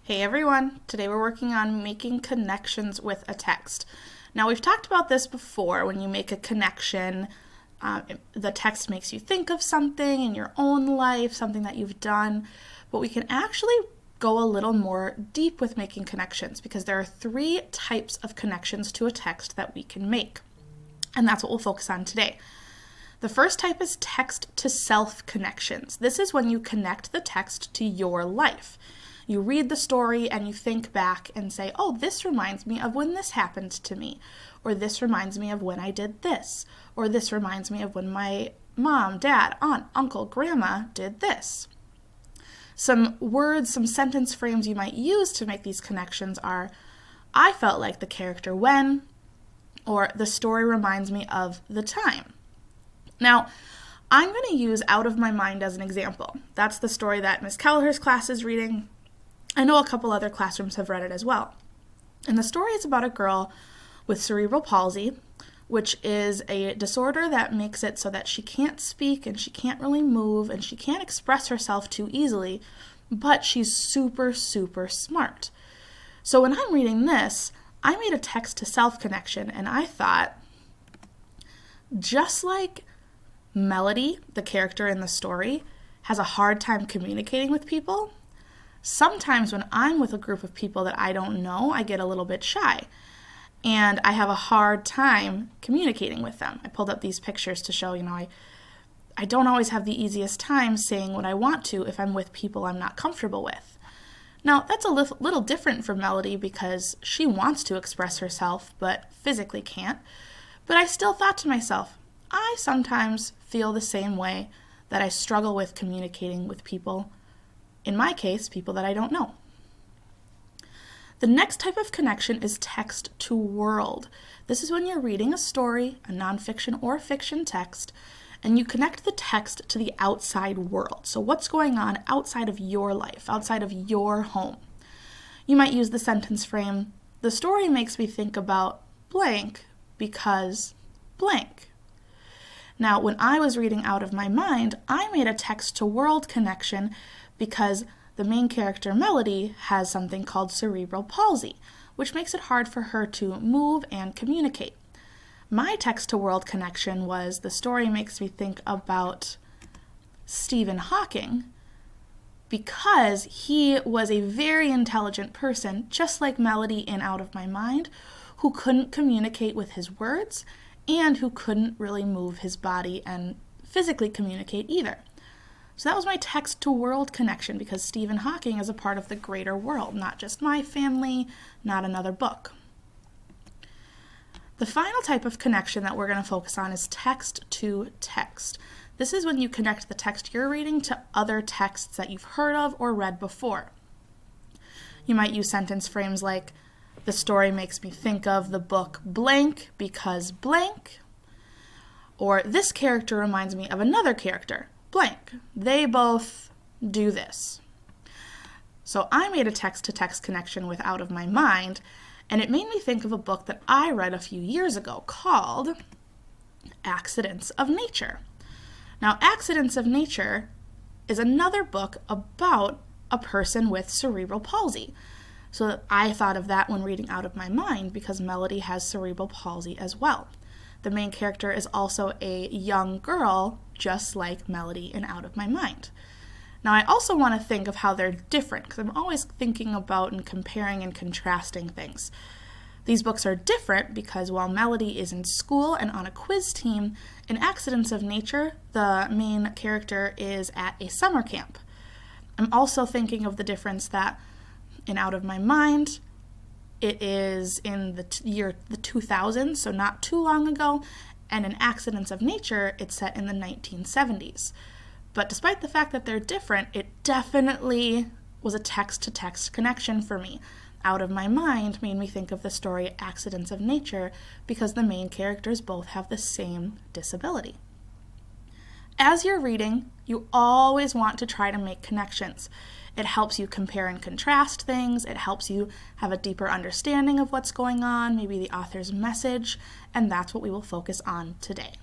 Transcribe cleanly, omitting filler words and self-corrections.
Hey everyone, today we're working on making connections with a text. Now we've talked about this before. When you make a connection, the text makes you think of something in your own life, something that you've done, but we can actually go a little more deep with making connections because there are three types of connections to a text that we can make, and that's what we'll focus on today. The first type is text to self connections. This is when you connect the text to your life. You read the story and you think back and say, oh, this reminds me of when this happened to me, or this reminds me of when I did this, or this reminds me of when my mom, dad, aunt, uncle, grandma did this. Some words, some sentence frames you might use to make these connections are, I felt like the character when, or the story reminds me of the time. Now, I'm going to use Out of My Mind as an example. That's the story that Miss Kelleher's class is reading. I know a couple other classrooms have read it as well. And the story is about a girl with cerebral palsy, which is a disorder that makes it so that she can't speak and she can't really move and she can't express herself too easily, but she's super, super smart. So when I'm reading this, I made a text to self connection and I thought, just like Melody, the character in the story, has a hard time communicating with people, sometimes when I'm with a group of people that I don't know, I get a little bit shy and I have a hard time communicating with them. I pulled up these pictures to show, I don't always have the easiest time saying what I want to if I'm with people I'm not comfortable with. Now, that's a little different for Melody because she wants to express herself but physically can't. But I still thought to myself, I sometimes feel the same way that I struggle with communicating with people. In my case, people that I don't know. The next type of connection is text to world. This is when you're reading a story, a nonfiction or fiction text, and you connect the text to the outside world. So what's going on outside of your life, outside of your home? You might use the sentence frame, the story makes me think about blank because blank. Now, when I was reading Out of My Mind, I made a text to world connection because the main character, Melody, has something called cerebral palsy, which makes it hard for her to move and communicate. My text-to-world connection was the story makes me think about Stephen Hawking because he was a very intelligent person, just like Melody in Out of My Mind, who couldn't communicate with his words and who couldn't really move his body and physically communicate either. So that was my text-to-world connection because Stephen Hawking is a part of the greater world, not just my family, not another book. The final type of connection that we're going to focus on is text to text. This is when you connect the text you're reading to other texts that you've heard of or read before. You might use sentence frames like, the story makes me think of the book blank because blank, or this character reminds me of another character, blank. They both do this. So I made a text-to-text connection with Out of My Mind, and it made me think of a book that I read a few years ago called Accidents of Nature. Now, Accidents of Nature is another book about a person with cerebral palsy. So I thought of that when reading Out of My Mind because Melody has cerebral palsy as well. The main character is also a young girl, just like Melody in Out of My Mind. Now, I also want to think of how they're different because I'm always thinking about and comparing and contrasting things. These books are different because while Melody is in school and on a quiz team, in Accidents of Nature, the main character is at a summer camp. I'm also thinking of the difference that in Out of My Mind, it is in the year 2000s, so not too long ago, and in Accidents of Nature, it's set in the 1970s. But despite the fact that they're different, it definitely was a text-to-text connection for me. Out of My Mind made me think of the story Accidents of Nature because the main characters both have the same disability. As you're reading, you always want to try to make connections. It helps you compare and contrast things. It helps you have a deeper understanding of what's going on, maybe the author's message, and that's what we will focus on today.